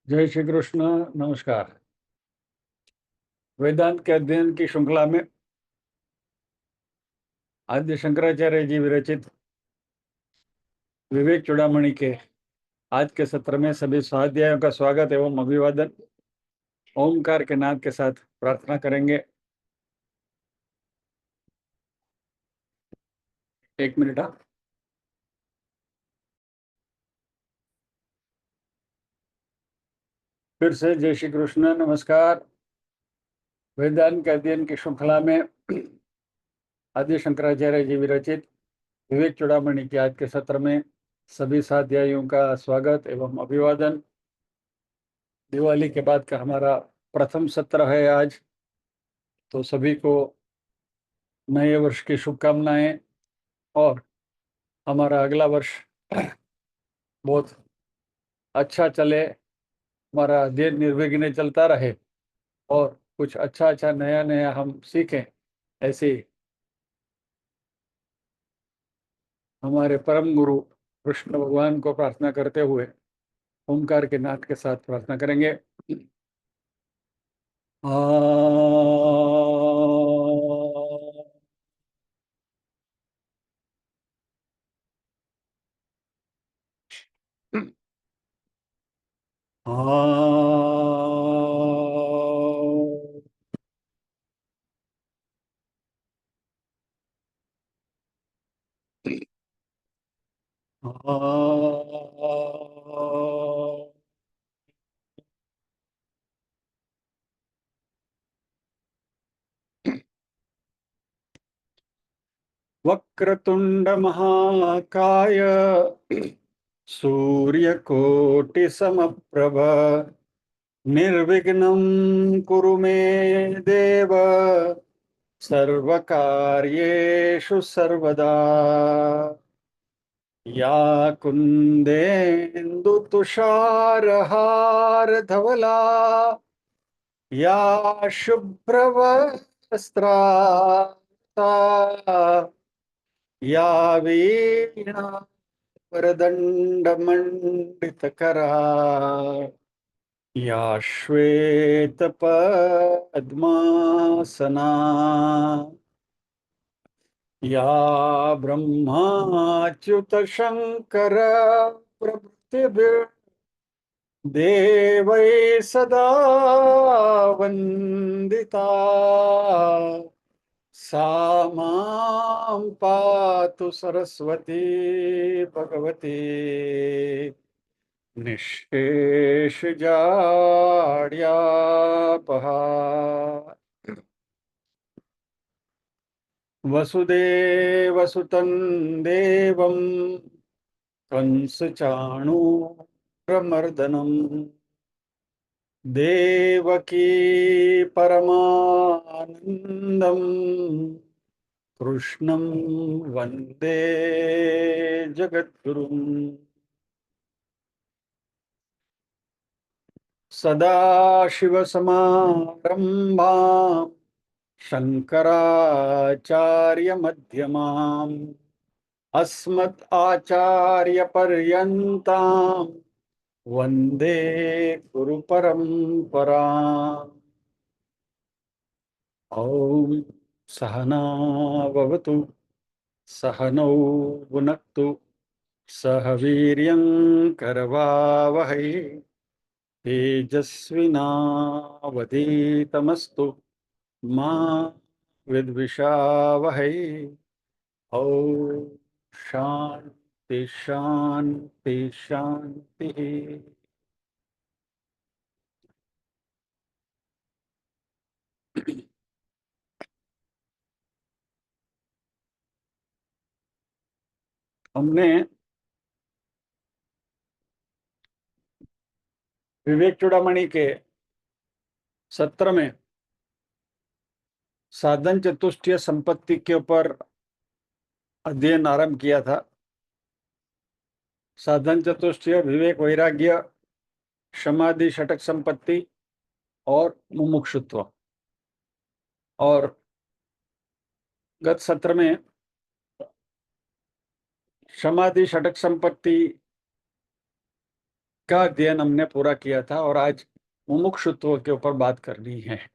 जय श्री कृष्ण। नमस्कार। वेदांत के अध्ययन की श्रृंखला में आद्य शंकराचार्य जी विरचित विवेक चूड़ामणि के आज के सत्र में सभी स्वाध्यायों का स्वागत एवं अभिवादन ओमकार के नाद के साथ प्रार्थना करेंगे। एक मिनट। फिर से जय श्री कृष्ण। नमस्कार। वेदांत के अध्ययन की श्रृंखला में आद्य शंकराचार्य जी विरचित विवेक चूड़ामणि के आज के सत्र में सभी स्वाध्यायों का स्वागत एवं अभिवादन। दिवाली के बाद का हमारा प्रथम सत्र है आज, तो सभी को नए वर्ष की शुभकामनाएं और हमारा अगला वर्ष बहुत अच्छा चले, हमारा अध्ययन निर्विघ्न चलता रहे और कुछ अच्छा अच्छा नया नया हम सीखें, ऐसी हमारे परम गुरु कृष्ण भगवान को प्रार्थना करते हुए ओंकार के नाद के साथ प्रार्थना करेंगे। आ वक्रतुंड महाकाय सूर्यकोटि समप्रभ निर्विघ्नं कुरु मे देव सर्वकार्येषु सर्वदा। या कुन्देन्दु तुषारहार धवला या शुभ्रवस्त्राता या वीणा वरदण्डमण्डितकरा या श्वेतपद्मासना या ब्रह्माच्युतशङ्कर प्रभृतिभिर्देवैः सदा वन्दिता सा मां पातु सरस्वती भगवती निःशेषजाड्यापहा। वसुदेवसुतं देवं कंसचाणूरमर्दनम् देवकी परमानन्दम् कृष्णं वन्दे जगद्गुरुम्। सदाशिवसमारम्भां शङ्कराचार्यमध्यमाम् अस्मत् आचार्यपर्यन्तां वन्दे गुरुपरम्पराम्। ॐ सहना भवतु, सहनौ भुनक्तु, सह वीर्यं करवावहै, तेजस्विनावधीतमस्तु मा विद्विषावहै। ॐ शांति शांति शांति। हमने विवेक चूड़ामणि के सत्र में साधन चतुष्टय संपत्ति के ऊपर अध्ययन आरंभ किया था। साधन चतुष्टय विवेक, वैराग्य, समाधि, षटक संपत्ति और मुमुक्षुत्व। और गत सत्र में समाधि, षटक संपत्ति का अध्ययन हमने पूरा किया था और आज मुमुक्षुत्व के ऊपर बात करनी है।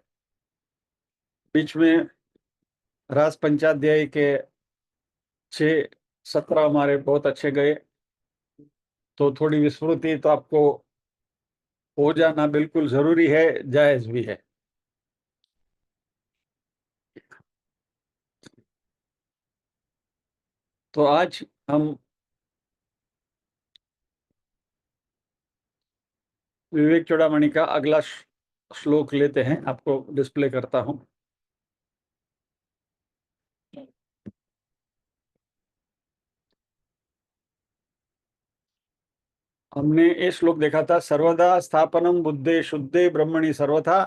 बीच में रास पंचाध्याय के 6 सत्र हमारे बहुत अच्छे गए, तो थोड़ी विस्मृति तो आपको हो जाना बिल्कुल जरूरी है, जायज भी है। तो आज हम विवेक चूड़ामणि का अगला श्लोक लेते हैं, आपको डिस्प्ले करता हूं। हमने ये श्लोक देखा था, सर्वदा स्थापनम बुद्धे शुद्धे ब्रह्मणि सर्वथा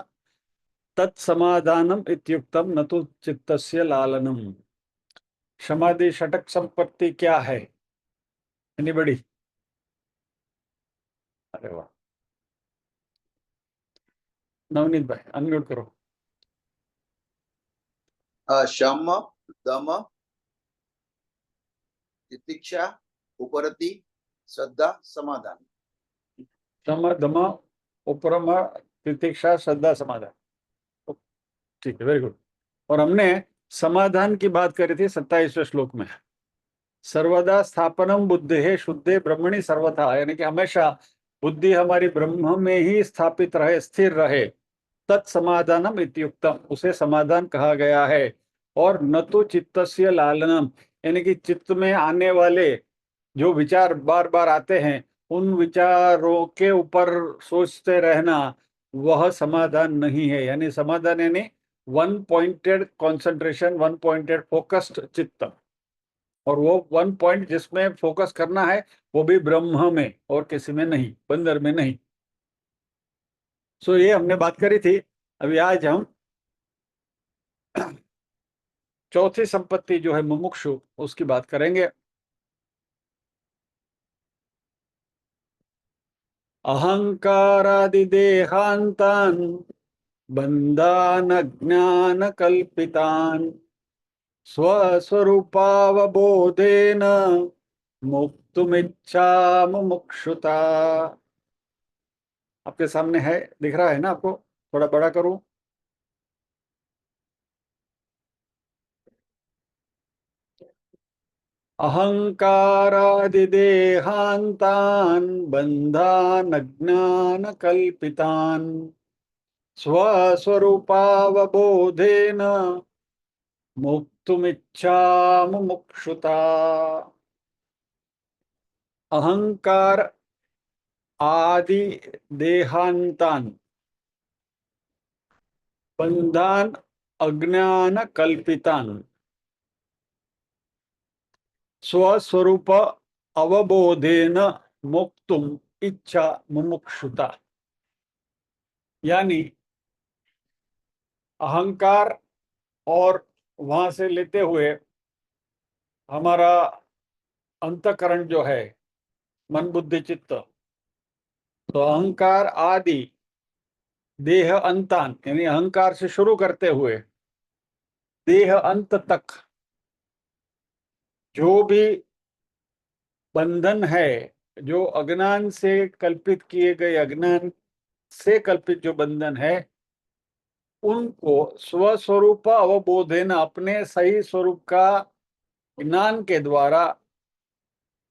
तत्समाधानम इत्युक्तम न तो चित्तस्य लालनम। समाधि षटक संपत्ति क्या है? एनीबडी? अरे वाह, नवनीत भाई अनम्यूट करो। शम, दम, तितिक्षा, उपरति, श्रद्धा, समाधान। शम दम उपरम तितिक्षा श्रद्धा समाधान। ठीक है, वेरी गुड। और हमने समाधान की बात करी थी 27वें श्लोक में। सर्वदा स्थापनम बुद्धि है शुद्धे ब्रह्मणि सर्वथा, यानी कि हमेशा बुद्धि हमारी ब्रह्म में ही स्थापित रहे, स्थिर रहे। तत्समाधानम इत्युक्तम, उसे समाधान कहा गया है। और न तो चित्तस्य लालनम, यानी कि चित्त में आने वाले जो विचार बार बार आते हैं, उन विचारों के ऊपर सोचते रहना, वह समाधान नहीं है। यानी समाधान यानी one pointed concentration, one pointed focused चित्त। और वो वन पॉइंट जिसमें फोकस करना है वो भी ब्रह्म में और किसी में नहीं, बंदर में नहीं। सो ये हमने बात करी थी। अभी आज हम चौथी संपत्ति जो है मुमुक्षु, उसकी बात करेंगे। अहंकारादिदेहांतान बंधान ज्ञान कल्पितान स्वस्वरूपावबोधेन मुक्तुमिच्छा मुमुक्षुता। आपके सामने है, दिख रहा है ना आपको? थोड़ा बड़ा करूं? अहंकारादिदेहांतान बंधान ज्ञान कल्पितान स्वस्वरूपावबोधेन मुक्तुमिच्छा मुमुक्षुता। अहंकार आदि देहांतान बंधान अज्ञान कल्पितान स्वस्वरूप अवबोधेन मुक्तुम इच्छा मुमुक्षुता। यानी अहंकार और वहां से लेते हुए हमारा अंतकरण जो है, मन बुद्धि चित्त, तो अहंकार आदि देह अंतान, यानी अहंकार से शुरू करते हुए देह अंत तक जो भी बंधन है, जो अज्ञान से कल्पित किए गए, अज्ञान से कल्पित जो बंधन है, उनको स्वस्वरूप अवबोधन, अपने सही स्वरूप का ज्ञान के द्वारा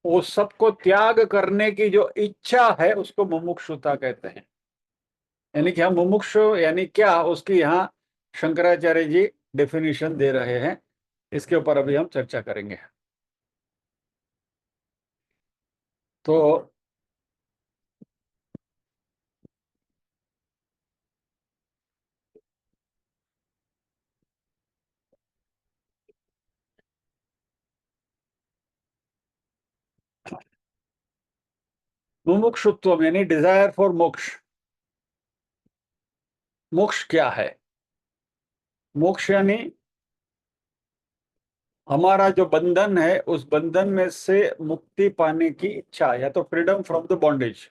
वो सबको त्याग करने की जो इच्छा है, उसको मुमुक्षुता कहते हैं। यानी कि हम मुमुक्षु यानी क्या, उसकी यहाँ शंकराचार्य जी डेफिनेशन दे रहे हैं। इसके ऊपर अभी हम चर्चा करेंगे। तो मुमुक्षुत्व यानी डिजायर फॉर मोक्ष। मोक्ष क्या है? मोक्ष यानी हमारा जो बंधन है, उस बंधन में से मुक्ति पाने की इच्छा, या तो फ्रीडम फ्रॉम द बॉन्डेज।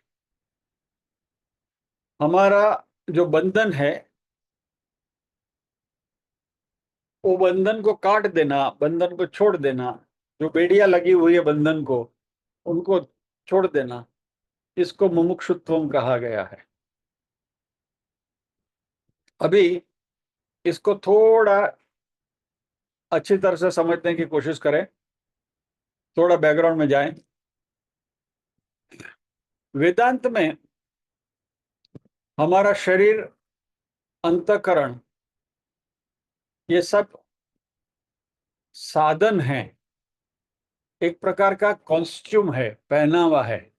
हमारा जो बंधन है, वो बंधन को काट देना, बंधन को छोड़ देना। जो बेड़ियां लगी हुई है बंधन को, उनको छोड़ देना। इसको मुमुक्षुत्वम कहा गया है। अभी इसको थोड़ा अच्छी तरह से समझने की कोशिश करें, थोड़ा बैकग्राउंड में जाएं। वेदांत में हमारा शरीर, अंतःकरण, ये सब साधन है, एक प्रकार का कॉस्ट्यूम है, पहनावा है,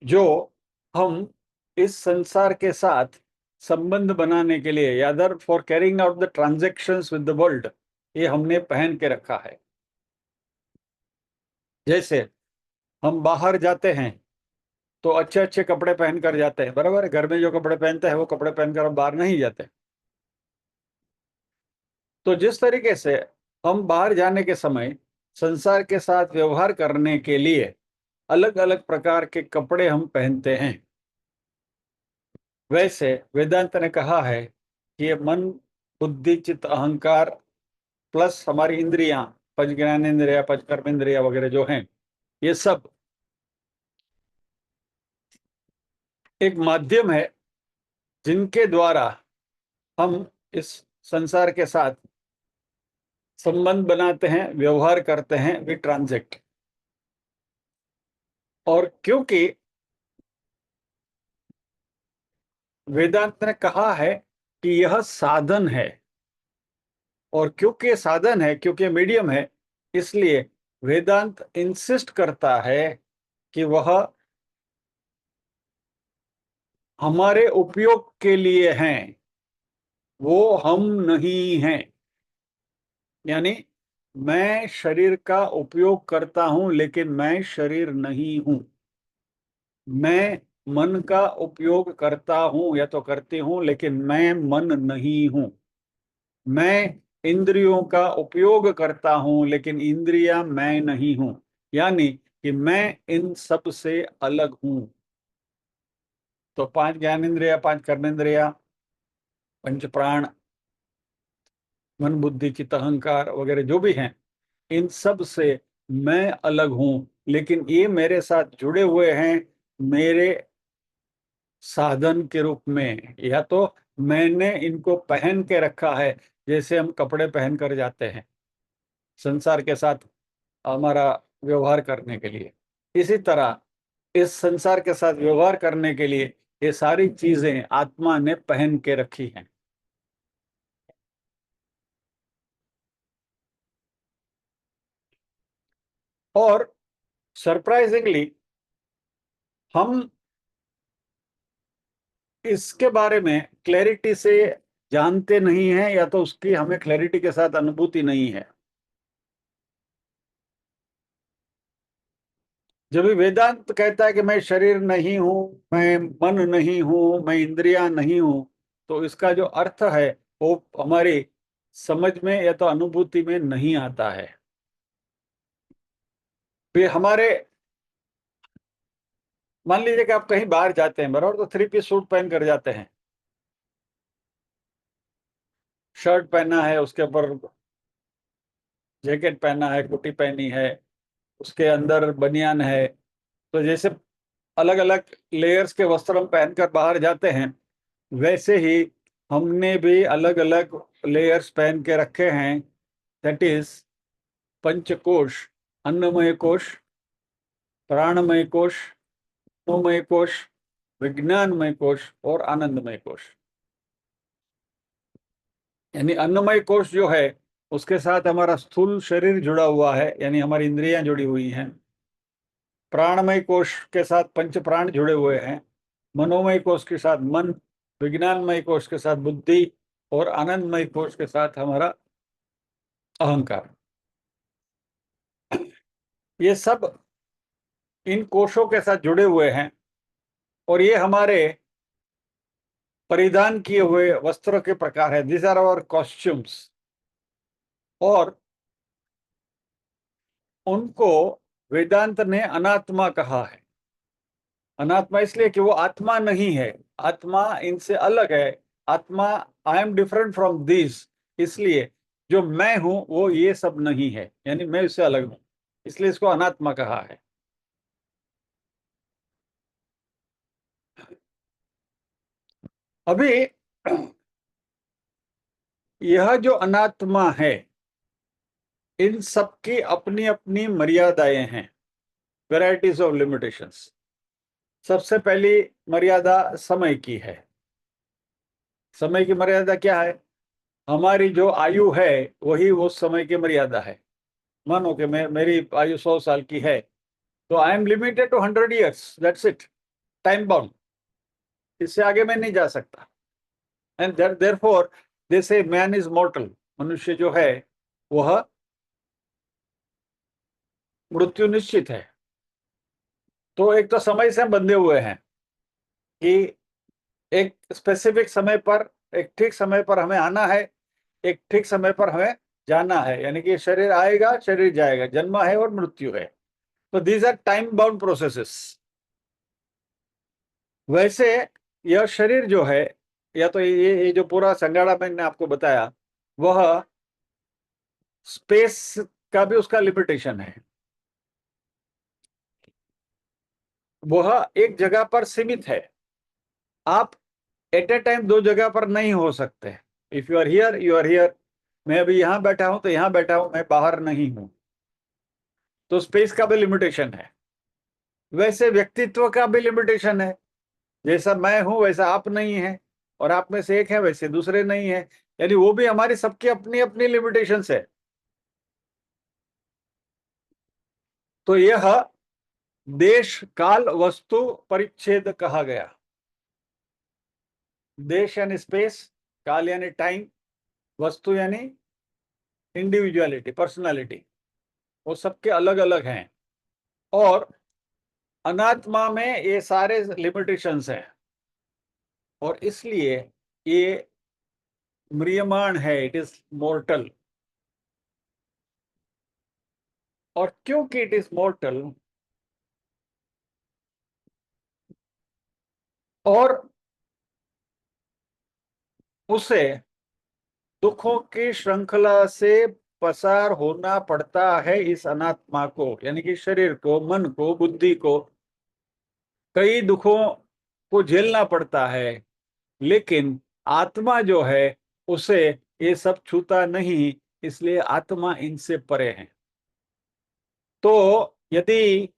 जो हम इस संसार के साथ संबंध बनाने के लिए, या other for carrying out the transactions with the world, ये हमने पहन के रखा है। जैसे हम बाहर जाते हैं तो अच्छे अच्छे कपड़े पहन कर जाते हैं, बराबर है। घर में जो कपड़े पहनते हैं वो कपड़े पहनकर हम बाहर नहीं जाते। तो जिस तरीके से हम बाहर जाने के समय संसार के साथ व्यवहार करने के लिए अलग अलग प्रकार के कपड़े हम पहनते हैं, वैसे वेदांत ने कहा है कि ये मन, बुद्धि, चित्त, अहंकार प्लस हमारी इंद्रियां, पंच ज्ञानेंद्रिया, पंच कर्मेंद्रिया वगैरह जो हैं, ये सब एक माध्यम है जिनके द्वारा हम इस संसार के साथ संबंध बनाते हैं, व्यवहार करते हैं, वी ट्रांजेक्ट। और क्योंकि वेदांत ने कहा है कि यह साधन है, और क्योंकि साधन है, क्योंकि मीडियम है, इसलिए वेदांत इंसिस्ट करता है कि वह हमारे उपयोग के लिए हैं, वो हम नहीं हैं। यानी मैं शरीर का उपयोग करता हूं, लेकिन मैं शरीर नहीं हूं। मैं मन का उपयोग करता हूं या तो करती हूं, लेकिन मैं मन नहीं हूं। मैं इंद्रियों का उपयोग करता हूं, लेकिन इंद्रियां मैं नहीं हूं। यानी कि मैं इन सब से अलग हूं। तो पांच ज्ञानेंद्रिया, पांच कर्मेंद्रिया, पंच प्राण, मन, बुद्धि, चित्त, अहंकार वगैरह जो भी हैं, इन सब से मैं अलग हूं, लेकिन ये मेरे साथ जुड़े हुए हैं मेरे साधन के रूप में, या तो मैंने इनको पहन के रखा है, जैसे हम कपड़े पहन कर जाते हैं संसार के साथ हमारा व्यवहार करने के लिए। इसी तरह इस संसार के साथ व्यवहार करने के लिए ये सारी चीजें आत्मा ने पहन के रखी हैं। और सरप्राइजिंगली हम इसके बारे में क्लैरिटी से जानते नहीं हैं, या तो उसकी हमें क्लैरिटी के साथ अनुभूति नहीं है। जब भी वेदांत कहता है कि मैं शरीर नहीं हूं, मैं मन नहीं हूं, मैं इंद्रियां नहीं हूं, तो इसका जो अर्थ है वो हमारी समझ में या तो अनुभूति में नहीं आता है। फिर हमारे, मान लीजिए कि आप कहीं बाहर जाते हैं, बराबर, तो थ्री पीस सूट पहन कर जाते हैं, शर्ट पहना है, उसके ऊपर जैकेट पहना है, कोटी पहनी है, उसके अंदर बनियान है। तो जैसे अलग अलग लेयर्स के वस्त्र हम पहनकर बाहर जाते हैं, वैसे ही हमने भी अलग अलग लेयर्स पहन के रखे हैं। दैट इज पंचकोश, अन्नमय कोश, प्राणमय कोश, मनोमय कोश, विज्ञानमय कोश और आनंदमय कोश। यानी अन्नमय कोश जो है उसके साथ हमारा स्थूल शरीर जुड़ा हुआ है, यानी हमारी इंद्रियां जुड़ी हुई हैं। प्राणमय कोश के साथ पंच प्राण जुड़े हुए हैं। मनोमय कोश के साथ मन, विज्ञानमय कोश के साथ बुद्धि, और आनंदमय कोश के साथ हमारा अहंकार। ये सब इन कोशों के साथ जुड़े हुए हैं, और ये हमारे परिधान किए हुए वस्त्रों के प्रकार है। This are our costumes. और उनको वेदांत ने अनात्मा कहा है। अनात्मा इसलिए कि वो आत्मा नहीं है, आत्मा इनसे अलग है। आत्मा, I am different from this, इसलिए जो मैं हूं वो ये सब नहीं है, यानी मैं इससे अलग हूं, इसलिए इसको अनात्मा कहा है। अभी यह जो अनात्मा है, इन सब की अपनी अपनी मर्यादाएं हैं, वैरायटीज ऑफ लिमिटेशंस। सबसे पहली मर्यादा समय की है। समय की मर्यादा क्या है? हमारी जो आयु है वही वो समय की मर्यादा है। मानो कि मेरी आयु 100 साल की है, तो I am limited to 100 years, that's it, time bound. इससे आगे मैं नहीं जा सकता। एंड देयरफॉर दे से मैन इज मॉर्टल, मनुष्य जो है वह मृत्यु निश्चित है। तो एक तो समय से हम बंधे हुए हैं कि एक स्पेसिफिक समय पर, एक ठीक समय पर हमें आना है, एक ठीक समय पर हमें जाना है। यानी कि शरीर आएगा, शरीर जाएगा, जन्म है और मृत्यु है। तो these are time bound processes. वैसे यह शरीर जो है, या तो ये जो पूरा संगाड़ा मैंने आपको बताया, वह स्पेस का भी उसका लिमिटेशन है। वह एक जगह पर सीमित है। आप एट ए टाइम दो जगह पर नहीं हो सकते। If you are here, you are here. मैं अभी यहां बैठा हूं तो यहां बैठा हूं, मैं बाहर नहीं हूं। तो स्पेस का भी लिमिटेशन है। वैसे व्यक्तित्व का भी लिमिटेशन है। जैसा मैं हूं वैसा आप नहीं है, और आप में से एक है वैसे दूसरे नहीं है। यानी वो भी हमारी सबकी अपनी अपनी लिमिटेशंस है। तो यह देश काल वस्तु परिच्छेद कहा गया। देश यानी स्पेस, काल यानी टाइम, वस्तु यानी इंडिविजुअलिटी, पर्सनालिटी। वो सबके अलग अलग हैं। और अनात्मा में ये सारे लिमिटेशंस हैं, और इसलिए ये म्रियमाण है, इट इज मोर्टल। और क्योंकि इट इज मोर्टल, और उसे दुखों की श्रृंखला से पसार होना पड़ता है, इस अनात्मा को, यानी कि शरीर को, मन को, बुद्धि को कई दुखों को झेलना पड़ता है। लेकिन आत्मा जो है उसे ये सब छूता नहीं, इसलिए आत्मा इनसे परे है। तो यदि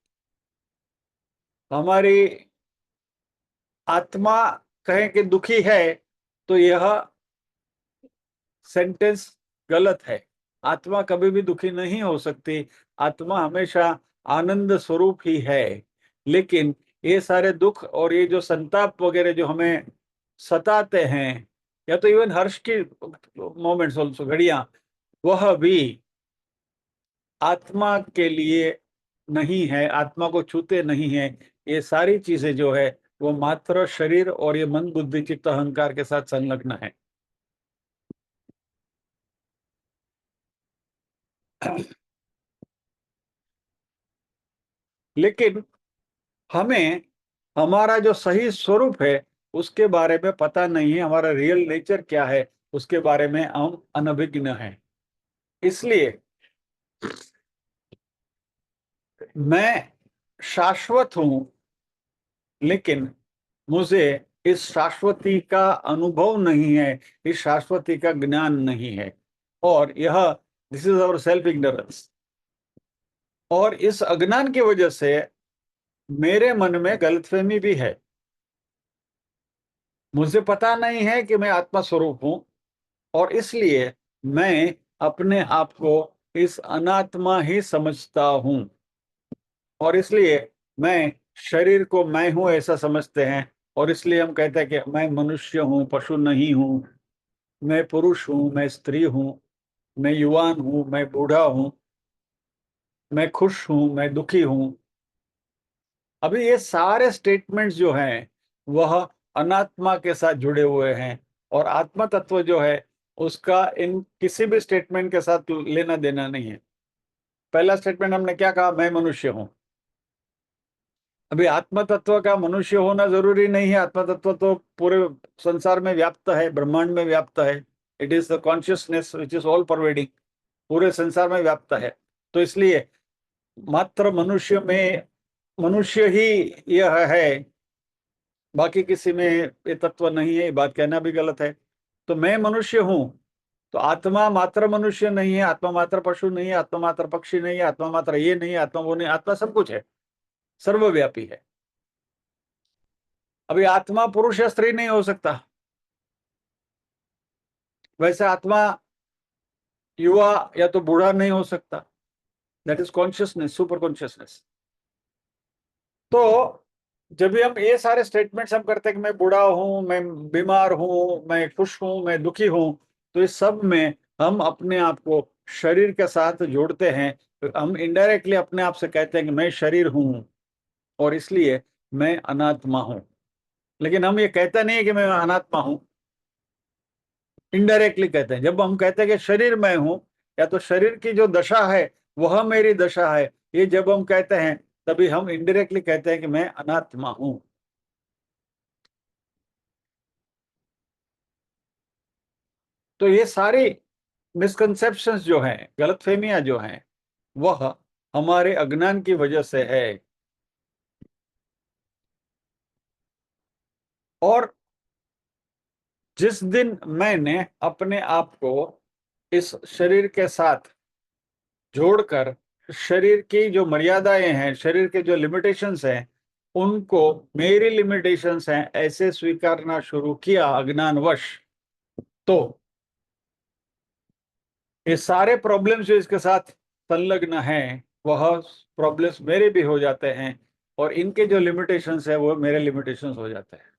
हमारी आत्मा कहें कि दुखी है, तो यह सेंटेंस गलत है। आत्मा कभी भी दुखी नहीं हो सकती। आत्मा हमेशा आनंद स्वरूप ही है। लेकिन ये सारे दुख और ये जो संताप वगैरह जो हमें सताते हैं, या तो इवन हर्ष की मोमेंट्स ऑल्सो, घड़ियां, वह भी आत्मा के लिए नहीं है, आत्मा को छूते नहीं है। ये सारी चीजें जो है वो मात्र शरीर और ये मन, बुद्धि, चित्त, अहंकार के साथ संलग्न है। लेकिन हमें हमारा जो सही स्वरूप है उसके बारे में पता नहीं है। हमारा रियल नेचर क्या है उसके बारे में हम अनभिज्ञ हैं। इसलिए मैं शाश्वत हूं, लेकिन मुझे इस शाश्वती का अनुभव नहीं है, इस शाश्वती का ज्ञान नहीं है। और यह this is our self ignorance. और इस अज्ञान की वजह से मेरे मन में गलतफहमी भी है। मुझे पता नहीं है कि मैं आत्मा स्वरूप हूं, और इसलिए मैं अपने आप को इस अनात्मा ही समझता हूं। और इसलिए मैं शरीर को मैं हूं ऐसा समझते हैं। और इसलिए हम कहते हैं कि मैं मनुष्य हूं, पशु नहीं हूं। मैं पुरुष हूं, मैं स्त्री हूं, मैं युवान हूं, मैं बूढ़ा हूं, मैं खुश हूं, मैं दुखी हूं। अभी ये सारे स्टेटमेंट्स जो हैं वह अनात्मा के साथ जुड़े हुए हैं। और आत्मा तत्व जो है उसका इन किसी भी स्टेटमेंट के साथ लेना देना नहीं है। पहला स्टेटमेंट हमने क्या कहा? मैं मनुष्य हूं। अभी आत्म तत्व का मनुष्य होना जरूरी नहीं है। आत्म तत्व तो पूरे संसार में व्याप्त है, ब्रह्मांड में व्याप्त है। It is the consciousness which is all pervading, पूरे संसार में व्याप्त है। तो इसलिए मात्र मनुष्य में, मनुष्य ही यह है बाकी किसी में ये तत्व नहीं है, ये बात कहना भी गलत है। तो मैं मनुष्य हूं, तो आत्मा मात्र मनुष्य नहीं है, आत्मा मात्र पशु नहीं है, आत्मा मात्र पक्षी नहीं है, आत्मा मात्र ये नहीं है, आत्मा वो नहीं, आत्मा सब कुछ है, सर्वव्यापी है। अभी आत्मा पुरुष या स्त्री नहीं हो सकता, वैसे आत्मा युवा या तो बूढ़ा नहीं हो सकता। That is consciousness, super consciousness. तो जब भी हम ये सारे स्टेटमेंट्स हम करते हैं कि मैं बूढ़ा हूं, मैं बीमार हूं, मैं खुश हूं, मैं दुखी हूं, तो इस सब में हम अपने आप को शरीर के साथ जोड़ते हैं। तो हम इनडायरेक्टली अपने आप से कहते हैं कि मैं शरीर हूं और इसलिए मैं अनात्मा हूं। लेकिन हम ये कहते नहीं है कि मैं अनात्मा हूं, इनडायरेक्टली कहते हैं। जब हम कहते हैं कि शरीर मैं हूं, या तो शरीर की जो दशा है वह मेरी दशा है, ये जब हम कहते हैं तभी हम इनडायरेक्टली कहते हैं कि मैं अनात्मा हूं। तो ये सारी मिसकंसेप्शंस जो हैं, गलतफहमियां जो हैं, वह हमारे अज्ञान की वजह से है। और जिस दिन मैंने अपने आप को इस शरीर के साथ जोड़कर शरीर की जो मर्यादाएं हैं, शरीर के जो लिमिटेशंस हैं, उनको मेरी लिमिटेशंस हैं ऐसे स्वीकारना शुरू किया अज्ञानवश, तो ये सारे प्रॉब्लम्स जो इसके साथ संलग्न हैं वह प्रॉब्लम्स मेरे भी हो जाते हैं, और इनके जो लिमिटेशंस है वो मेरे लिमिटेशंस हो जाते हैं।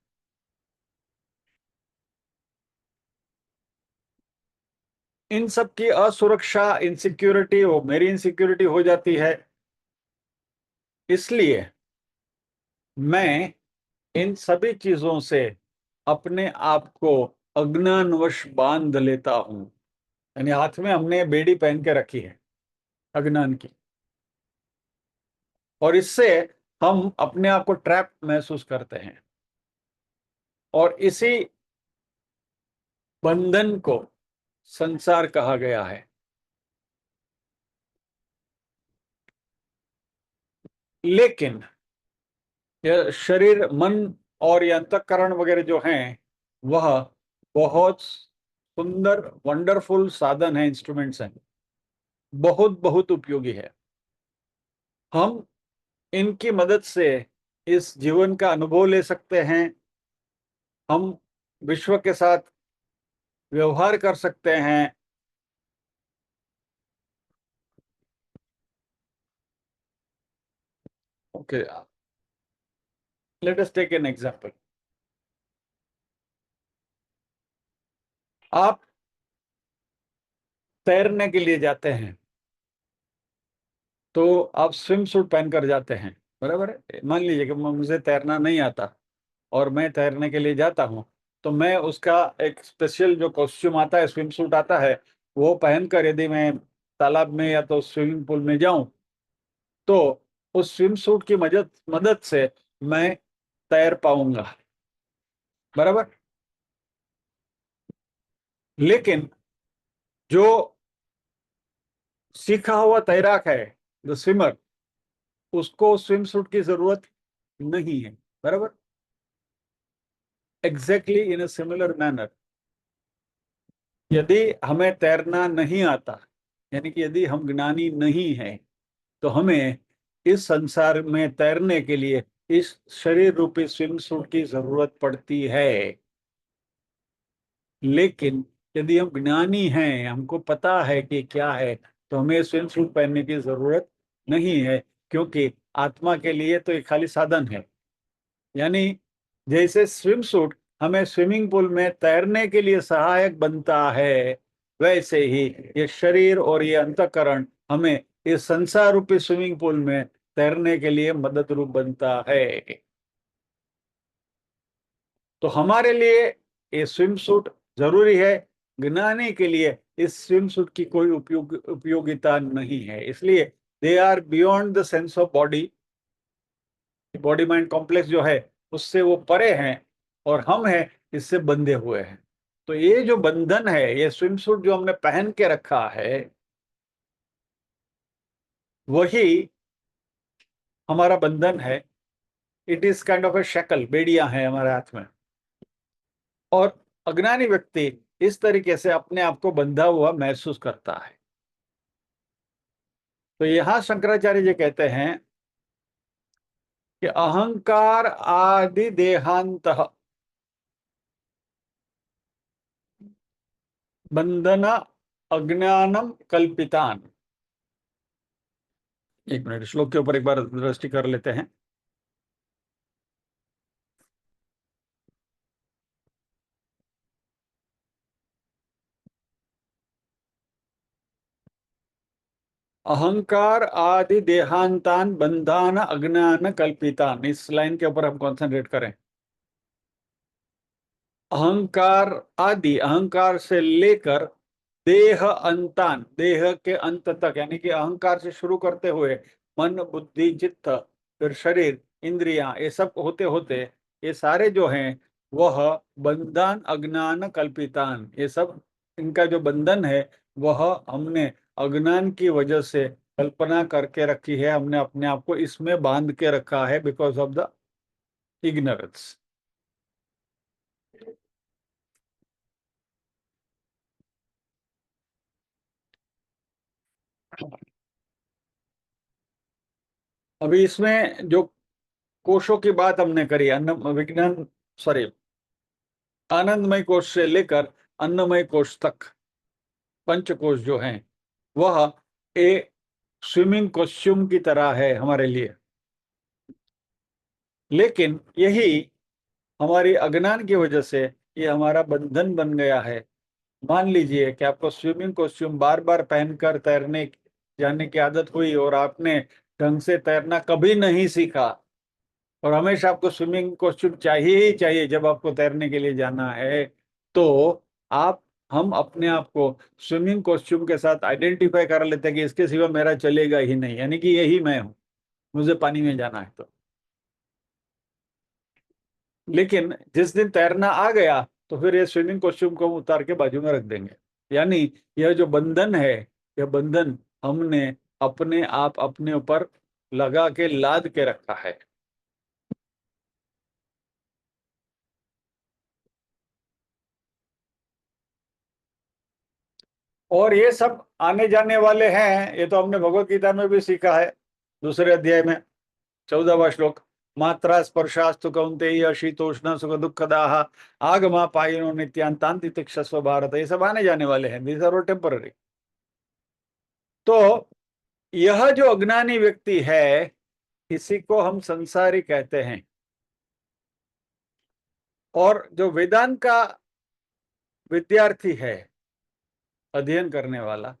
इन सब की असुरक्षा, इनसिक्योरिटी, वो मेरी इनसिक्योरिटी हो जाती है। इसलिए मैं इन सभी चीजों से अपने आप को अज्ञानवश बांध लेता हूं। यानी हाथ में हमने बेड़ी पहन के रखी है अज्ञान की, और इससे हम अपने आप को ट्रैप महसूस करते हैं, और इसी बंधन को संसार कहा गया है। लेकिन यह शरीर, मन और ये अंतःकरण वगैरह जो हैं, वह बहुत सुंदर वंडरफुल साधन है, इंस्ट्रूमेंट्स हैं, बहुत बहुत उपयोगी है। हम इनकी मदद से इस जीवन का अनुभव ले सकते हैं, हम विश्व के साथ व्यवहार कर सकते हैं। Okay, let us take an example. आप तैरने के लिए जाते हैं, तो आप स्विम सूट पहनकर जाते हैं, बराबर है। मान लीजिए कि मुझे तैरना नहीं आता और मैं तैरने के लिए जाता हूँ, तो मैं उसका एक स्पेशल जो कॉस्ट्यूम आता है, स्विम सूट आता है, वो पहनकर यदि मैं तालाब में या तो स्विमिंग पूल में जाऊं, तो उस स्विम सूट की मदद मदद से मैं तैर पाऊंगा, बराबर। लेकिन जो सीखा हुआ तैराक है, द स्विमर, उसको स्विम सूट की जरूरत नहीं है, बराबर। Exactly in a similar manner, यदि हमें तैरना नहीं आता, यानी कि यदि हम ज्ञानी नहीं हैं, तो हमें इस संसार में तैरने के लिए इस शरीर रूपी स्विम सूट की जरूरत पड़ती है। लेकिन यदि हम ज्ञानी हैं, हमको पता है कि क्या है, तो हमें स्विम सूट पहनने की जरूरत नहीं है, क्योंकि आत्मा के लिए तो ये खाली साधन है। यानी जैसे स्विम सूट हमें स्विमिंग पूल में तैरने के लिए सहायक बनता है, वैसे ही ये शरीर और ये अंतःकरण हमें इस संसार रूपी स्विमिंग पूल में तैरने के लिए मदद रूप बनता है। तो हमारे लिए ये स्विम सूट जरूरी है, ज्ञानी के लिए इस स्विम सूट की कोई उपयोगिता नहीं है। इसलिए they are beyond the sense of body, body mind complex जो है उससे वो परे हैं, और हम हैं इससे बंधे हुए हैं। तो ये जो बंधन है, ये स्विम सूट जो हमने पहन के रखा है, वही हमारा बंधन है। इट इज काइंड ऑफ ए शकल, बेड़ियां हैं हमारे हाथ में। और अज्ञानी व्यक्ति इस तरीके से अपने आप को बंधा हुआ महसूस करता है। तो यहां शंकराचार्य जी कहते हैं कि अहंकार आदि देहांत बंधन अज्ञानम कल्पितान। एक मिनट, श्लोक के ऊपर एक बार दृष्टि कर लेते हैं। अहंकार आदि देहांतान बंधान अज्ञान कल्पितान, इस लाइन के ऊपर हम कॉन्सेंट्रेट करें। अहंकार आदि, अहंकार से लेकर देह अंतान, देह के अंत तक, यानी कि अहंकार से शुरू करते हुए मन बुद्धि चित्त फिर शरीर इंद्रियां, ये सब होते होते ये सारे जो हैं वह बंधन अज्ञान कल्पितान, ये सब इनका जो बंधन है वह हमने अज्ञान की वजह से कल्पना करके रखी है। हमने अपने आप को इसमें बांध के रखा है बिकॉज ऑफ द इग्नोरेंस। अभी इसमें जो कोशों की बात हमने करी, अन्न विज्ञान, सॉरी, आनंदमय कोश से लेकर अन्नमय कोश तक पंचकोश जो हैं वह एक स्विमिंग कॉस्ट्यूम की तरह है हमारे लिए। लेकिन यही हमारी अज्ञान की वजह से ये हमारा बंधन बन गया है। मान लीजिए कि आपको स्विमिंग कॉस्ट्यूम बार बार पहनकर तैरने जाने की आदत हुई और आपने ढंग से तैरना कभी नहीं सीखा, और हमेशा आपको स्विमिंग कॉस्ट्यूम चाहिए ही चाहिए जब आपको तैरने के लिए जाना है, तो आप हम अपने आप को स्विमिंग कॉस्ट्यूम के साथ आइडेंटिफाई कर लेते हैं कि इसके सिवा मेरा चलेगा ही नहीं, यानी कि यही मैं हूं, मुझे पानी में जाना है तो। लेकिन जिस दिन तैरना आ गया तो फिर ये स्विमिंग कॉस्ट्यूम को हम उतार के बाजू में रख देंगे। यानी यह जो बंधन है, यह बंधन हमने अपने आप अपने ऊपर लगा के लाद के रखा है। और ये सब आने जाने वाले हैं, ये तो हमने भगवत गीता में भी सीखा है, दूसरे अध्याय में 14वां श्लोक। मात्रा स्पर्शास्तु कौन्तेय शीतोष्ण सुख दुखदाह आगमा पायिनो नित्यांतांति तिक्षस्व भारत, ये सब आने जाने वाले हैं, दीज आर टेम्पररी। तो यह जो अज्ञानी व्यक्ति है इसी को हम संसारी कहते हैं। और जो वेदांत का विद्यार्थी है, अध्ययन करने वाला,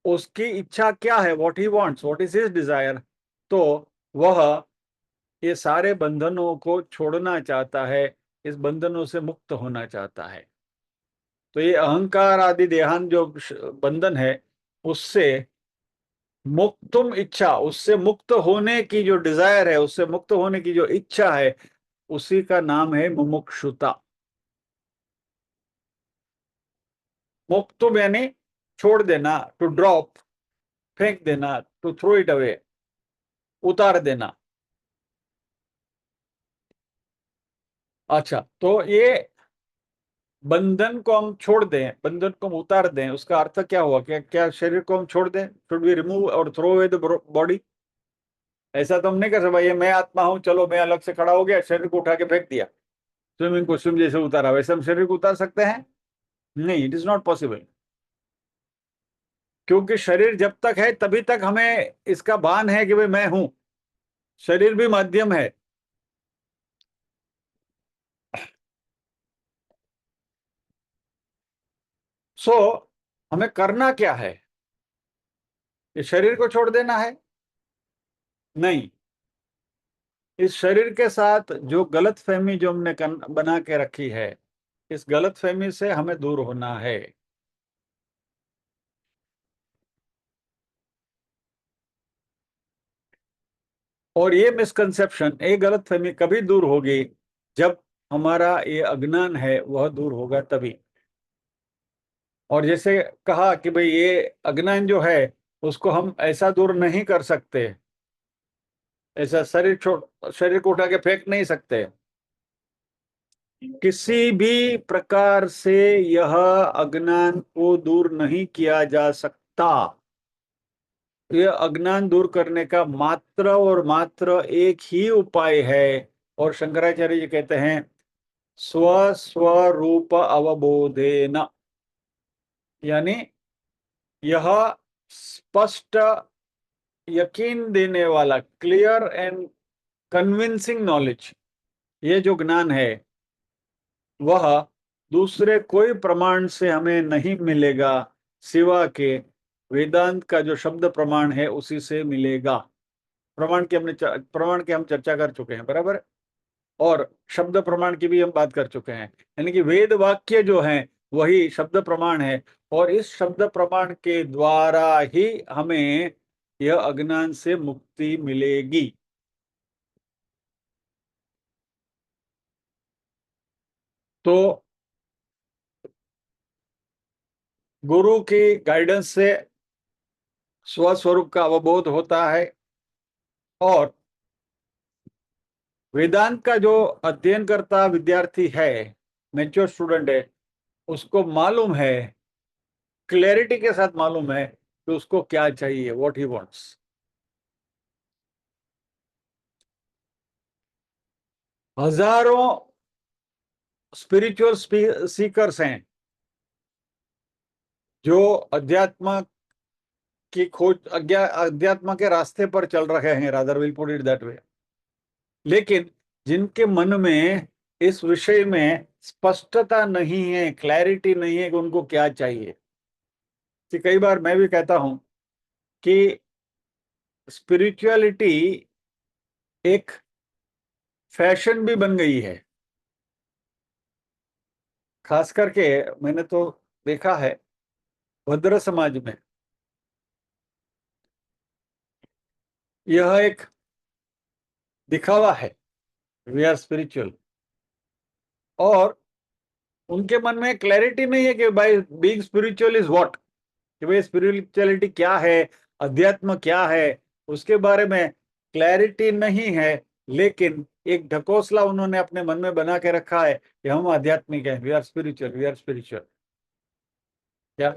उसकी इच्छा क्या है, what he wants, what is his Dzire, तो वह ये सारे बंधनों को छोड़ना चाहता है, इस बंधनों से मुक्त होना चाहता है। तो ये अहंकार आदि देहांत जो बंधन है उससे मुक्तुम इच्छा, उससे मुक्त होने की जो डिजायर है, उससे मुक्त होने की जो इच्छा है, उसी का नाम है मुमुक्षुता। मुक्तुम यानी छोड़ देना, टू ड्रॉप, फेंक देना, टू थ्रो इट अवे, उतार देना। अच्छा, तो ये बंधन को हम छोड़ दें, बंधन को हम उतार दें, उसका अर्थ क्या हुआ? क्या क्या शरीर को हम छोड़ दें? शुड वी रिमूव और थ्रो अवे द बॉडी? ऐसा तो हम नहीं कर सकते भाई ये मैं आत्मा हूं, चलो मैं अलग से खड़ा हो गया, शरीर को उठा के फेंक दिया, स्विमिंग कॉस्ट्यूम जैसे उतारा वैसे हम शरीर को उतार सकते हैं? नहीं, इट इज नॉट पॉसिबल। क्योंकि शरीर जब तक है तभी तक हमें इसका भान है कि भाई मैं हूं, शरीर भी माध्यम है। सो हमें करना क्या है? इस शरीर को छोड़ देना है? नहीं, इस शरीर के साथ जो गलत फहमी जो हमने बना के रखी है, इस गलत फहमी से हमें दूर होना है। और ये मिसकंसेप्शन, ये गलत फहमी कभी दूर होगी जब हमारा ये अज्ञान है वह दूर होगा तभी। और जैसे कहा कि भाई ये अज्ञान जो है उसको हम ऐसा दूर नहीं कर सकते, ऐसा शरीर को उठा के फेंक नहीं सकते। किसी भी प्रकार से यह अज्ञान को दूर नहीं किया जा सकता। यह अज्ञान दूर करने का मात्र और मात्र एक ही उपाय है, और शंकराचार्य जी कहते हैं स्व स्वरूप अवबोधेन, यानी यह स्पष्ट यकीन देने वाला, क्लियर एंड कन्विंसिंग नॉलेज, ये जो ज्ञान है वह दूसरे कोई प्रमाण से हमें नहीं मिलेगा, सिवा के वेदांत का जो शब्द प्रमाण है उसी से मिलेगा। प्रमाण की हम चर्चा कर चुके हैं, बराबर। और शब्द प्रमाण की भी हम बात कर चुके हैं, यानी कि वेद वाक्य जो है वही शब्द प्रमाण है, और इस शब्द प्रमाण के द्वारा ही हमें यह अज्ञान से मुक्ति मिलेगी। तो गुरु की गाइडेंस से स्वस्वरूप का अवबोध होता है, और वेदांत का जो अध्ययन करता विद्यार्थी है, मैच्योर स्टूडेंट है, उसको मालूम है, क्लैरिटी के साथ मालूम है कि उसको क्या चाहिए, व्हाट ही वांट्स। हजारों स्पिरिचुअल सीकर्स हैं जो अध्यात्म की खोज, अध्यात्म के रास्ते पर चल रहे हैं, rather will put it that way, लेकिन जिनके मन में इस विषय में स्पष्टता नहीं है, क्लैरिटी नहीं है कि उनको क्या चाहिए। कि कई बार मैं भी कहता हूं कि स्पिरिचुअलिटी एक फैशन भी बन गई है। खास करके मैंने तो देखा है भद्र समाज में, यह एक दिखावा है, वी आर स्पिरिचुअल, और उनके मन में क्लैरिटी नहीं है कि भाई बीइंग स्पिरिचुअल इज व्हाट, कि भाई स्पिरिचुअलिटी क्या है, अध्यात्म क्या है, उसके बारे में क्लैरिटी नहीं है। लेकिन एक ढकोसला उन्होंने अपने मन में बना के रखा है कि हम आध्यात्मिक हैं, we are spiritual, we are spiritual. क्या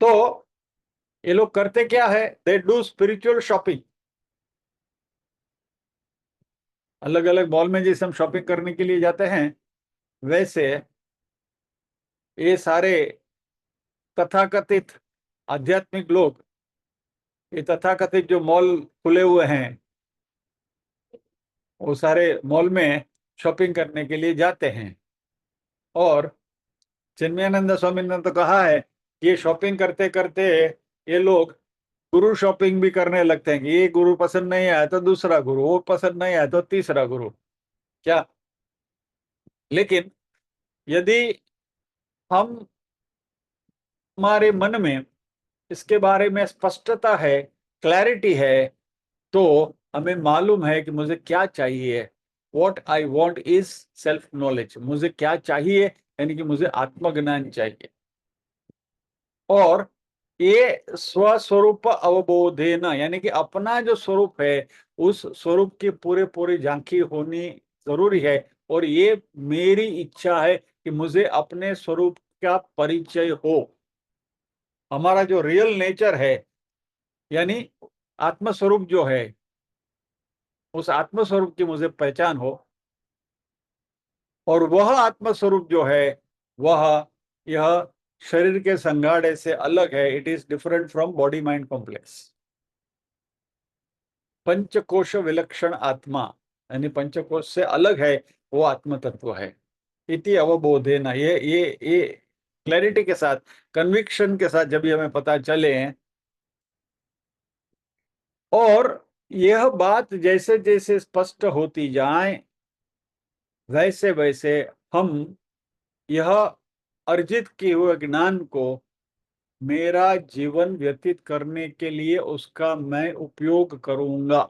तो ये लोग करते क्या है, दे डू स्पिरिचुअल शॉपिंग। अलग अलग मॉल में जैसे हम शॉपिंग करने के लिए जाते हैं, वैसे ये सारे तथाकथित आध्यात्मिक लोग, ये तथाकथित जो मॉल खुले हुए हैं, वो सारे मॉल में शॉपिंग करने के लिए जाते हैं। और चिन्मयानंद स्वामी ने तो कहा है कि ये शॉपिंग करते करते ये लोग गुरु शॉपिंग भी करने लगते हैं, कि ये गुरु पसंद नहीं आया तो दूसरा गुरु, वो पसंद नहीं आया तो तीसरा गुरु। क्या लेकिन यदि हम, हमारे मन में इसके बारे में स्पष्टता है, क्लैरिटी है, तो हमें मालूम है कि मुझे क्या चाहिए। What I want is self knowledge, मुझे क्या चाहिए, यानी कि मुझे आत्मज्ञान चाहिए। और ये स्वस्वरूप अवबोधेन, यानी कि अपना जो स्वरूप है उस स्वरूप की पूरे पूरी झांकी होनी जरूरी है। और ये मेरी इच्छा है कि मुझे अपने स्वरूप का परिचय हो, हमारा जो रियल नेचर है, यानी आत्मस्वरूप जो है, उस आत्मस्वरूप की मुझे पहचान हो। और वह आत्मस्वरूप जो है वह यह शरीर के संगाड़े से अलग है, it is different from body mind complex. पंचकोश विलक्षण आत्मा, यानी पंचकोश से अलग है वो आत्म तत्व है। इति अवबोधे न, ये क्लैरिटी के साथ, कन्विक्शन के साथ जब भी हमें पता चले, और यह बात जैसे जैसे स्पष्ट होती जाए, वैसे वैसे हम यह अर्जित किए हुए ज्ञान को मेरा जीवन व्यतीत करने के लिए उसका मैं उपयोग करूंगा।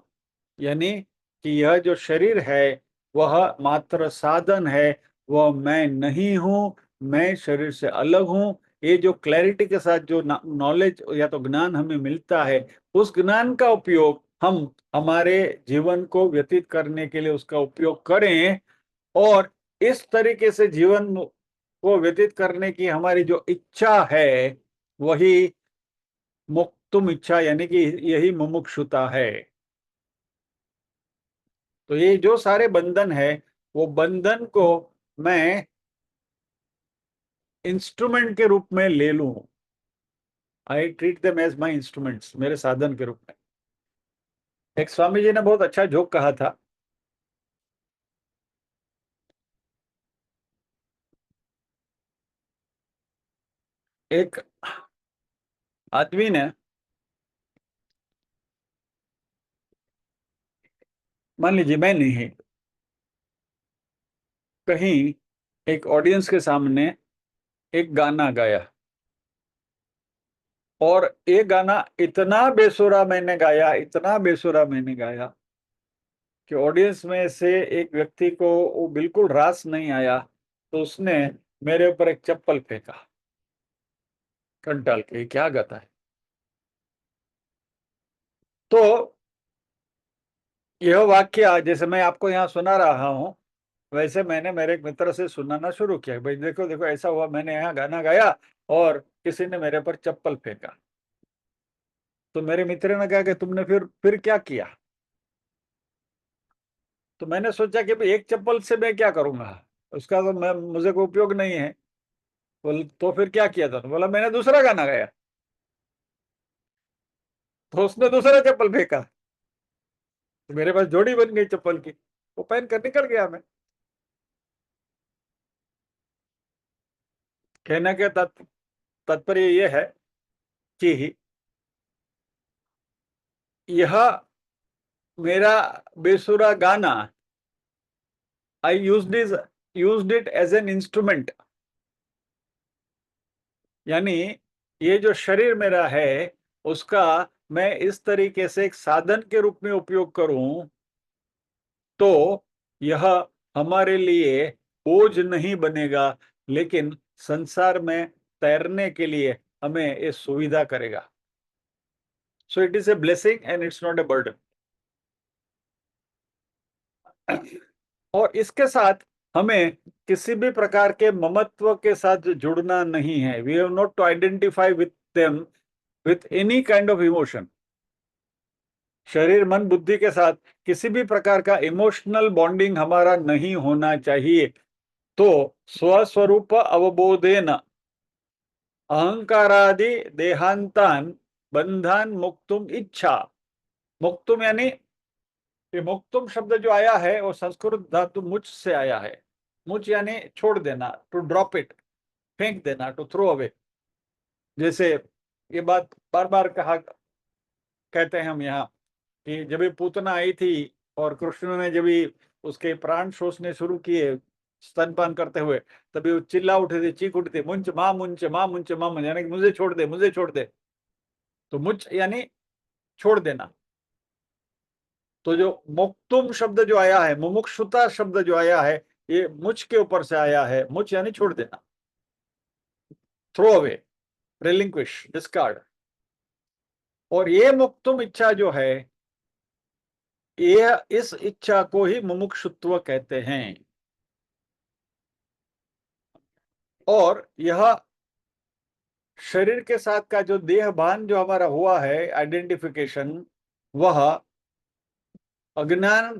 यानी कि यह जो शरीर है वह मात्र साधन है, वह मैं नहीं हूं, मैं शरीर से अलग हूं, ये जो क्लैरिटी के साथ जो नॉलेज या तो ज्ञान हमें मिलता है, उस ज्ञान का उपयोग हम हमारे जीवन को व्यतीत करने के लिए उसका उपयोग करें, और इस तरीके से जीवन को व्यतीत करने की हमारी जो इच्छा है वही मुक्तुम इच्छा, यानी कि यही मुमुक्षुता है। तो ये जो सारे बंधन है, वो बंधन को मैं इंस्ट्रूमेंट के रूप में ले लूं। I treat them as my instruments, मेरे साधन के रूप में। एक स्वामी जी ने बहुत अच्छा जोक कहा था। एक आदमी ने, मान लीजिए मैं नहीं, कहीं एक ऑडियंस के सामने एक गाना गाया, और ये गाना इतना बेसुरा मैंने गाया, इतना बेसुरा मैंने गाया कि ऑडियंस में से एक व्यक्ति को वो बिल्कुल रास नहीं आया, तो उसने मेरे ऊपर एक चप्पल फेंका, कंटाल के क्या गाता है। तो यह वाक्य जैसे मैं आपको यहाँ सुना रहा हूँ, वैसे मैंने मेरे एक मित्र से सुनाना शुरू किया, भाई देखो देखो ऐसा हुआ, मैंने यहाँ गाना गाया और किसी ने मेरे पर चप्पल फेंका। तो मेरे मित्र ने कहा कि तुमने फिर क्या किया। तो मैंने सोचा कि भाई एक चप्पल से मैं क्या करूंगा, उसका तो मैं मुझे कोई उपयोग नहीं है। बोल तो फिर क्या किया था, तो बोला मैंने दूसरा गाना गाया। तो उसने दूसरा चप्पल फेंका, तो मेरे पास जोड़ी बन गई चप्पल की, वो पहन कर निकल गया मैं। कहने के तात्पर्य ये है कि यह मेरा बेसुरा गाना, I used it as an instrument, यानी ये जो शरीर मेरा है उसका मैं इस तरीके से एक साधन के रूप में उपयोग करूं, तो यह हमारे लिए बोझ नहीं बनेगा, लेकिन संसार में तैरने के लिए हमें ये सुविधा करेगा। So it is a blessing and it's not a burden. और इसके साथ हमें किसी भी प्रकार के ममत्व के साथ जुड़ना नहीं है। We have not to identify with them with any kind of emotion. शरीर मन बुद्धि के साथ किसी भी प्रकार का इमोशनल बॉन्डिंग हमारा नहीं होना चाहिए। तो स्वस्वरूप अवबोधेन अहंकारादि देहांतान बंधान मुक्तुम इच्छा। मुक्तुम यानी, ये मुक्तुम शब्द जो आया है वो संस्कृत धातु मुच से आया है। मुच यानी छोड़ देना, टू ड्रॉप इट, फेंक देना, टू थ्रो अवे। जैसे ये बात बार बार कहते हैं हम यहाँ कि जब ये पूतना आई थी और कृष्ण ने जब भी उसके प्राण शोषने शुरू किए स्तनपान करते हुए, तभी वो चिल्ला उठे थे, चीख उठे थे, मुंच माँ मुंच माँ मुंच माँ मुंच, यानी कि मुझे छोड़ दे, मुझे छोड़ दे। तो मुच यानी छोड़ देना। तो जो मुक्तुम शब्द जो आया है, मुमुक्षुता शब्द जो आया है, ये मुझ के ऊपर से आया है। मुझ यानी छोड़ देना, थ्रो अवे, रिलिंक्विश, डिस्कार्ड। और ये मुक्तुम इच्छा जो है, ये इस इच्छा को ही मुमुक्षुत्व कहते हैं। और यह शरीर के साथ का जो देह भान जो हमारा हुआ है, आइडेंटिफिकेशन, वह अज्ञान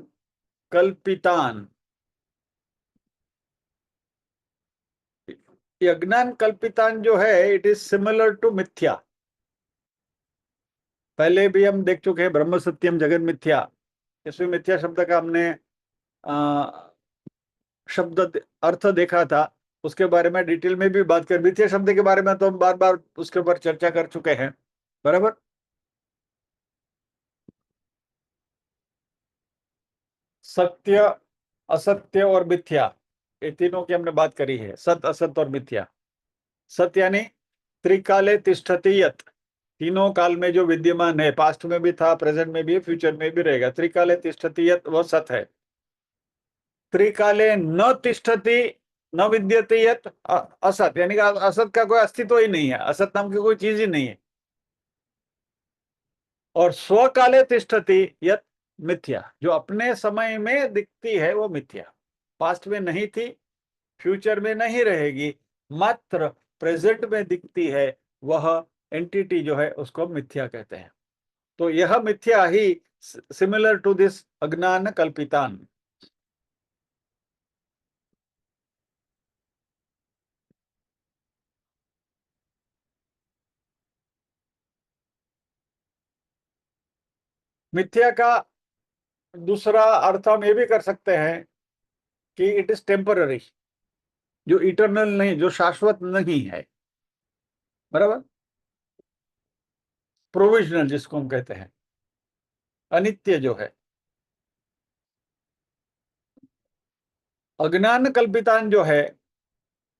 कल्पितान, ये अज्ञान कल्पितान जो है, इट इज सिमिलर टू मिथ्या। पहले भी हम देख चुके हैं ब्रह्म सत्यम जगन मिथ्या। इसमें मिथ्या शब्द का हमने शब्द अर्थ देखा था, उसके बारे में डिटेल में भी बात कर। मिथ्या शब्द के बारे में तो हम बार बार उसके ऊपर चर्चा कर चुके हैं, बराबर। सत्य, असत्य और मिथ्या, ये तीनों की हमने बात करी है, सत्य असत्य और मिथ्या। सत्य यानी त्रिकाले तिष्ठति यत्, तीनों काल में जो विद्यमान है, पास्ट में भी था, प्रेजेंट में भी है, फ्यूचर में भी रहेगा। त्रिकाले तिष्ठति यत्, वह सत्य है। त्रिकाले न तिष्ठति न विद्यते यत् असत, यानी कि असत का कोई अस्तित्व ही नहीं है, असत नाम की कोई चीज ही नहीं है। और स्वकाले तिष्ठति यत् मिथ्या, जो अपने समय में दिखती है वो मिथ्या, पास्ट में नहीं थी, फ्यूचर में नहीं रहेगी, मात्र प्रेजेंट में दिखती है, वह एंटिटी जो है उसको मिथ्या कहते हैं। तो यह मिथ्या ही सिमिलर टू दिस अज्ञान कल्पितान। मिथ्या का दूसरा अर्थ हम ये भी कर सकते हैं कि इट इज टेम्पररी, जो इटर्नल नहीं, जो शाश्वत नहीं है, बराबर, प्रोविजनल जिसको हम कहते हैं, अनित्य जो है। अज्ञान कल्पितान जो है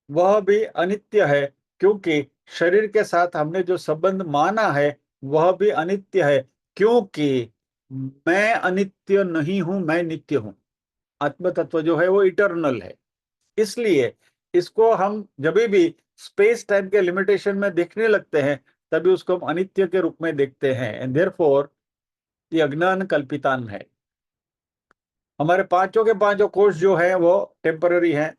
वह भी अनित्य है, क्योंकि शरीर के साथ हमने जो संबंध माना है वह भी अनित्य है, क्योंकि मैं अनित्य नहीं हूं, मैं नित्य हूं। आत्म तत्व जो है वो इटर्नल है। इसलिए इसको हम जब भी स्पेस टाइम के लिमिटेशन में देखने लगते हैं तभी उसको हम अनित्य के रूप में देखते हैं, एंड देयरफॉर ये अज्ञान कल्पितान है। हमारे पांचों के पांचों कोष जो है वो टेम्पररी हैं,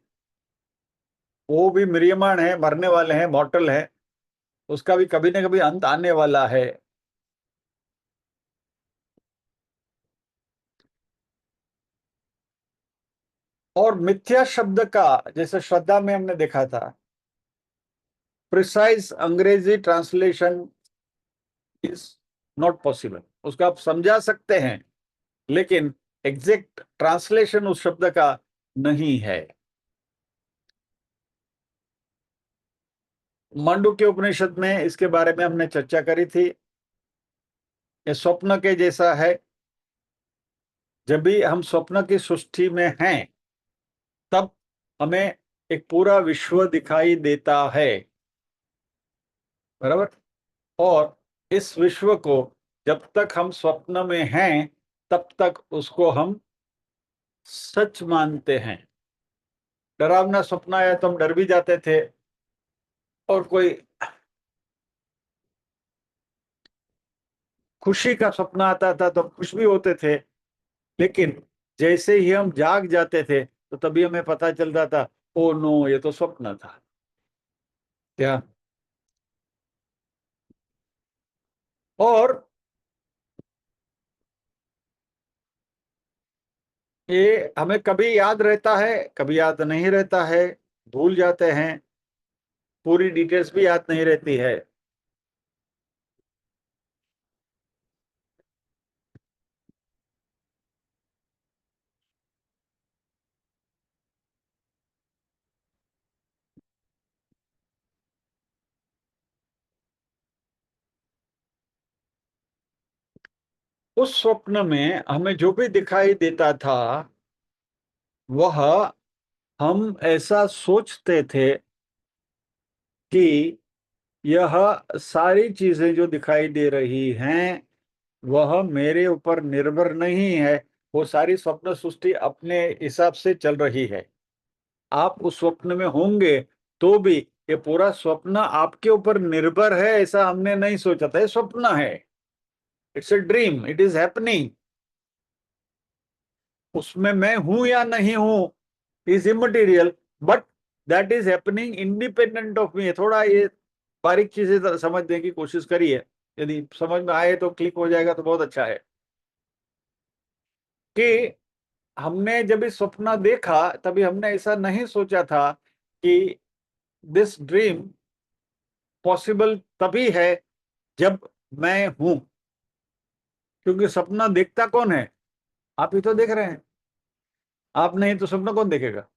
वो भी म्रियमाण है, मरने वाले हैं, मॉर्टल है, उसका भी कभी ना कभी अंत आने वाला है। और मिथ्या शब्द का, जैसे श्रद्धा में हमने देखा था, प्रिसाइज अंग्रेजी ट्रांसलेशन इज नॉट पॉसिबल। उसको आप समझा सकते हैं लेकिन एग्जैक्ट ट्रांसलेशन उस शब्द का नहीं है। मांडुक्य उपनिषद में इसके बारे में हमने चर्चा करी थी। ये स्वप्न के जैसा है। जब भी हम स्वप्न की सृष्टि में हैं तब हमें एक पूरा विश्व दिखाई देता है, बराबर। और इस विश्व को जब तक हम स्वप्न में हैं तब तक उसको हम सच मानते हैं। डरावना स्वप्न आया तो हम डर भी जाते थे, और कोई खुशी का सपना आता था तो खुश भी होते थे। लेकिन जैसे ही हम जाग जाते थे तो तभी हमें पता चलता था, ओ नो, ये तो स्वप्न था। क्या? और ये हमें कभी याद रहता है, कभी याद नहीं रहता है, भूल जाते हैं, पूरी डिटेल्स भी याद नहीं रहती है। उस स्वप्न में हमें जो भी दिखाई देता था वह हम ऐसा सोचते थे कि यह सारी चीजें जो दिखाई दे रही हैं वह मेरे ऊपर निर्भर नहीं है, वो सारी स्वप्न सृष्टि अपने हिसाब से चल रही है। आप उस स्वप्न में होंगे तो भी ये पूरा स्वप्न आपके ऊपर निर्भर है ऐसा हमने नहीं सोचा था। ये स्वप्न है, it's a dream, it is happening. उसमें मैं हूं या नहीं हूं is immaterial, but that is happening independent of me. थोड़ा ये बारीक चीजें समझने की कोशिश करिए, यदि समझ में आए तो क्लिक हो जाएगा तो बहुत अच्छा है। कि हमने जब इस सपना देखा तभी हमने ऐसा नहीं सोचा था कि दिस ड्रीम पॉसिबल तभी है जब मैं हूं, क्योंकि सपना देखता कौन है? आप ही तो देख रहे हैं। आप नहीं तो सपना कौन देखेगा?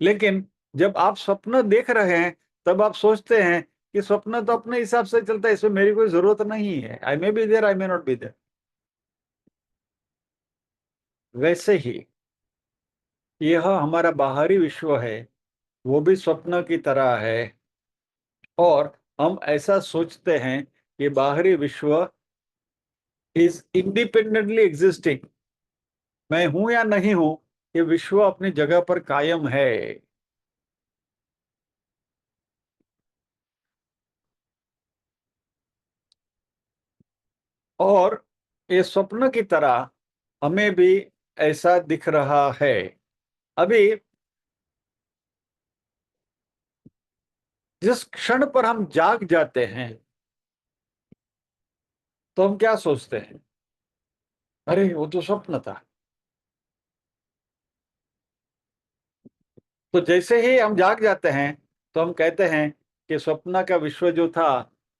लेकिन जब आप स्वप्न देख रहे हैं तब आप सोचते हैं कि स्वप्न तो अपने हिसाब से चलता है, इसमें मेरी कोई जरूरत नहीं है, I may be there, I may not be there. वैसे ही यह हमारा बाहरी विश्व है, वो भी स्वप्न की तरह है। और हम ऐसा सोचते हैं कि बाहरी विश्व इज इंडिपेंडेंटली एग्जिस्टिंग, मैं हूं या नहीं हूं ये विश्व अपनी जगह पर कायम है। और ये स्वप्न की तरह हमें भी ऐसा दिख रहा है। अभी जिस क्षण पर हम जाग जाते हैं तो हम क्या सोचते हैं, अरे वो तो स्वप्न था। तो जैसे ही हम जाग जाते हैं तो हम कहते हैं कि स्वप्न का विश्व जो था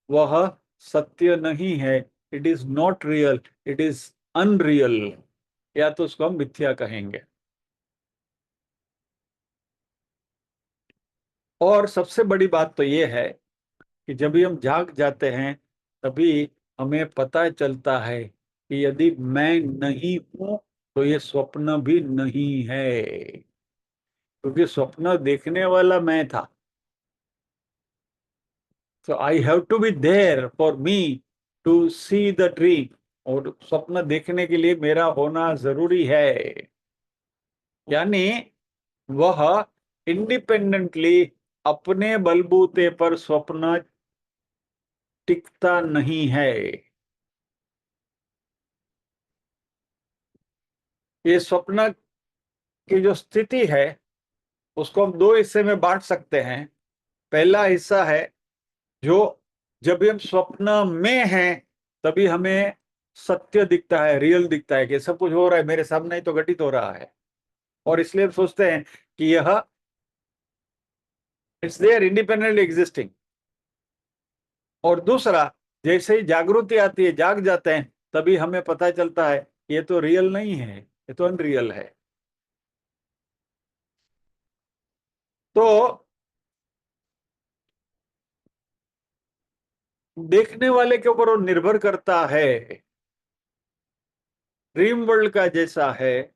वह सत्य नहीं है, it is not real, it is unreal, या तो उसको हम मिथ्या कहेंगे। और सबसे बड़ी बात तो ये है कि जब भी हम जाग जाते हैं तभी हमें पता चलता है कि यदि मैं नहीं हूं तो ये स्वप्न भी नहीं है, क्योंकि स्वप्न देखने वाला मैं था। So I have to be there for me to see the dream. और स्वप्न देखने के लिए मेरा होना जरूरी है। यानी वह इंडिपेंडेंटली अपने बलबूते पर स्वप्न टिकता नहीं है। ये स्वप्न की जो स्थिति है उसको हम दो हिस्से में बांट सकते हैं। पहला हिस्सा है जो जब भी हम स्वप्न में हैं तभी हमें सत्य दिखता है, रियल दिखता है कि सब कुछ हो रहा है मेरे सामने ही तो घटित हो रहा है, और इसलिए हम सोचते हैं कि यह इट्स देयर इंडिपेंडेंटली एग्जिस्टिंग। और दूसरा, जैसे ही जागृति आती है, जाग जाते हैं, तभी हमें पता चलता है ये तो रियल नहीं है, ये तो अनरियल है। तो देखने वाले के ऊपर वो निर्भर करता है। ड्रीम वर्ल्ड का जैसा है।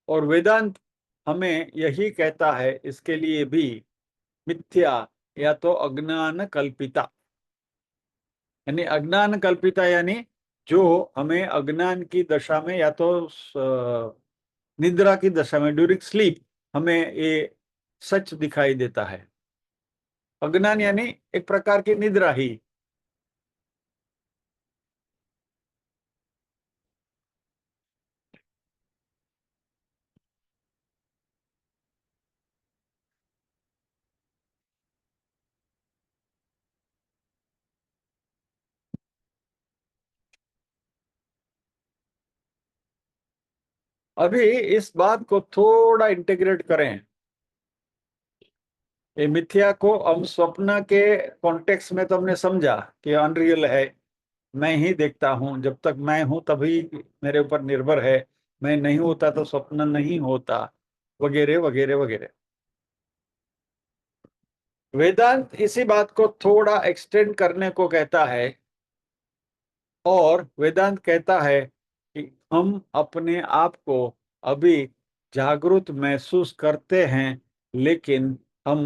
और वेदांत हमें यही कहता है इसके लिए भी, मिथ्या या तो अज्ञान कल्पिता, यानी अज्ञान कल्पिता यानी जो हमें अज्ञान की दशा में या तो निद्रा की दशा में, ड्यूरिंग स्लीप, हमें ये सच दिखाई देता है। अज्ञान यानी एक प्रकार की निद्रा ही। अभी इस बात को थोड़ा इंटीग्रेट करें। ये मिथ्या को हम स्वप्न के कॉन्टेक्स्ट में तो हमने समझा कि अनरियल है, मैं ही देखता हूं, जब तक मैं हूं तभी मेरे ऊपर निर्भर है, मैं नहीं होता तो स्वप्न नहीं होता, वगैरह वगैरह वगैरह। वेदांत इसी बात को थोड़ा एक्सटेंड करने को कहता है, और वेदांत कहता है कि हम अपने आप को अभी जागृत महसूस करते हैं, लेकिन हम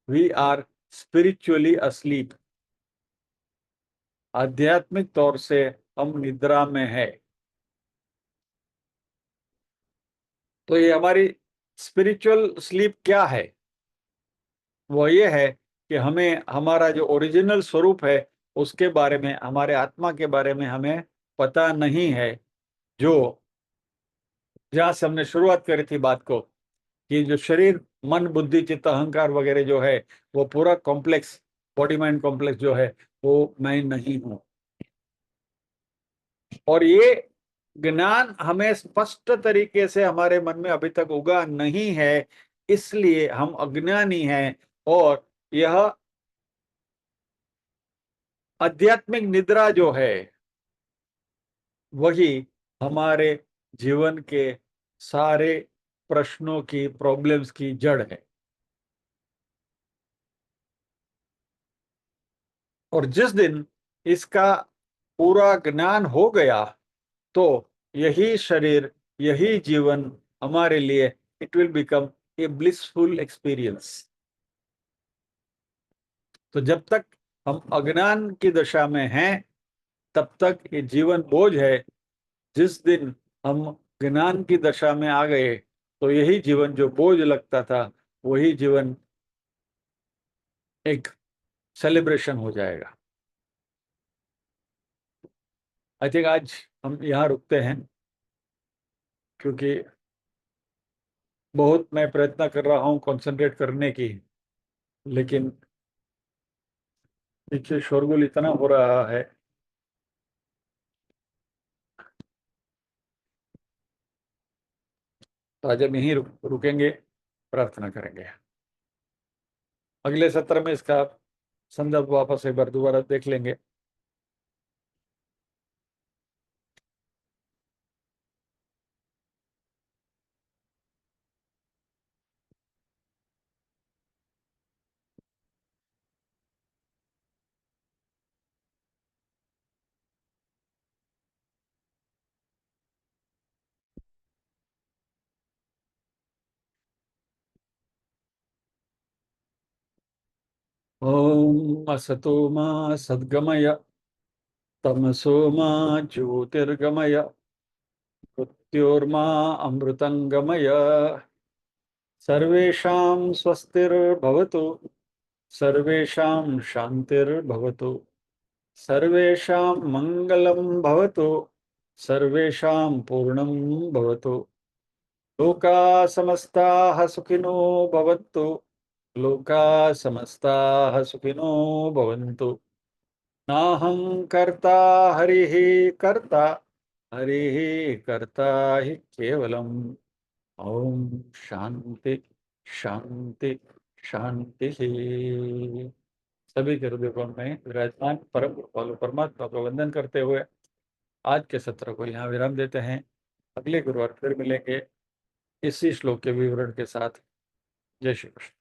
वी आर स्पिरिचुअली अस्लीप, आध्यात्मिक तौर से हम निद्रा में है। तो ये हमारी स्पिरिचुअल स्लीप क्या है? वो ये है कि हमें हमारा जो ओरिजिनल स्वरूप है उसके बारे में, हमारे आत्मा के बारे में हमें पता नहीं है। जो जहां से हमने शुरुआत करी थी बात को, कि जो शरीर, मन, बुद्धि, चित्त, अहंकार वगैरह जो है, वो पूरा कॉम्प्लेक्स, बॉडी माइंड कॉम्प्लेक्स जो है, वो मैं नहीं हूं। और ये ज्ञान हमें स्पष्ट तरीके से हमारे मन में अभी तक उगा नहीं है, इसलिए हम अज्ञानी हैं। और यह आध्यात्मिक निद्रा जो है वही हमारे जीवन के सारे प्रश्नों की, प्रॉब्लम्स की जड़ है। और जिस दिन इसका पूरा ज्ञान हो गया तो यही शरीर, यही जीवन हमारे लिए, it will become a blissful experience. तो जब तक हम अज्ञान की दशा में हैं तब तक ये जीवन बोझ है। जिस दिन हम ज्ञान की दशा में आ गए तो यही जीवन जो बोझ लगता था वही जीवन एक सेलिब्रेशन हो जाएगा। आई थिंक आज हम यहाँ रुकते हैं, क्योंकि बहुत मैं प्रयत्न कर रहा हूँ कंसंट्रेट करने की, लेकिन पीछे शोरगुल इतना हो रहा है। तो आज हम यहीं रुकेंगे, प्रार्थना करेंगे। अगले सत्र में इसका संदर्भ वापस एक बार दोबारा देख लेंगे। ओम असतो मा सद्गमय, तमसो मा ज्योतिर्गमय, मृत्योर्मा अमृतंगमय। सर्वेषां स्वस्तिर्भवतु, सर्वेषां शान्तिर्भवतु, सर्वेषां मङ्गलं भवतु, सर्वेषां पूर्णं भवतु। लोका समस्ताः सुखिनो भवन्तु, लोका समस्ताः सुखिनो भवन्तु। नाहं कर्ता हरिः कर्ता, हरिः कर्ता हि केवलम्। ओम शांति शांति शांति। सभी के हृदयों में विराजमान परम कृपालु परमात्मा को वंदन करते हुए आज के सत्र को यहाँ विराम देते हैं। अगले गुरुवार फिर मिलेंगे इसी श्लोक के विवरण के साथ। जय श्री कृष्ण।